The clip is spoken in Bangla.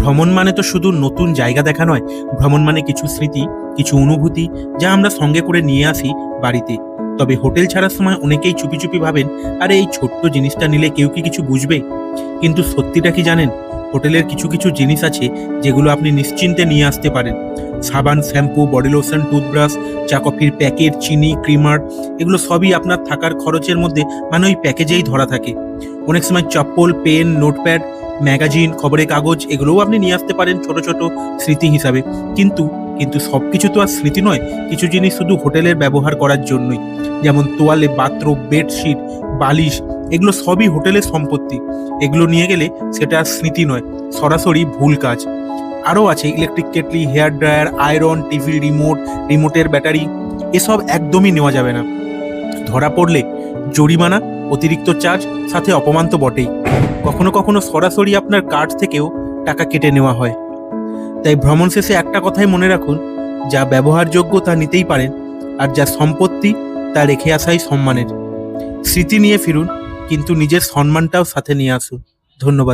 ভ্রমণ মানে তো শুধু নতুন জায়গা দেখা নয়, ভ্রমণ মানে কিছু স্মৃতি, কিছু অনুভূতি যা আমরা সঙ্গে করে নিয়ে আসি বাড়িতে। তবে হোটেল ছাড়ার সময় অনেকেই চুপি চুপি ভাবেন, আরে এই ছোট্ট জিনিসটা নিলে কেউ কি কিছু বুঝবে? কিন্তু সত্যিটা কি জানেন? হোটেলের কিছু কিছু জিনিস আছে যেগুলো আপনি নিশ্চিন্তে নিয়ে আসতে পারেন। সাবান, শ্যাম্পু, বডি লোশন, টুথব্রাশ, চা কফির প্যাকেট, চিনি, ক্রিমার, এগুলো সবই আপনার থাকার খরচের মধ্যে, মানে ওই প্যাকেজেই ধরা থাকে। অনেক সময় চপ্পল, পেন, নোটপ্যাড, ম্যাগাজিন, খবরের কাগজ, এগুলোও আপনি নিয়ে আসতে পারেন ছোট ছোট স্মৃতি হিসাবে। কিন্তু কিন্তু সবকিছু তো আর স্মৃতি নয়। কিছু জিনিস শুধু হোটেলের ব্যবহার করার জন্যই, যেমন তোয়ালে, বাথরুম, বেডশিট, বালিশ, এগুলো সবই হোটেলের সম্পত্তি। এগুলো নিয়ে গেলে সেটা আর স্মৃতি নয়, সরাসরি ভুল কাজ। আরও আছে electric kettle, hair dryer, iron, TV remote, রিমোটের ব্যাটারি, এসব একদমই নেওয়া যাবে না। ধরা পড়লে জরিমানা, অতিরিক্ত চার্জ, সাথে অপমান তো বটেই। কখনো কখনো সরাসরি আপনার কার্ড থেকেও টাকা কেটে নেওয়া হয়। তাই ভ্রমণ শেষে একটা কথাই মনে রাখুন, যা ব্যবহারযোগ্য তা নিতেই পারেন, আর যা সম্পত্তি তা রেখে আসাই সম্মানের। স্মৃতি নিয়ে ফিরুন, কিন্তু নিজের সম্মানটাও সাথে নিয়ে আসুন। ধন্যবাদ।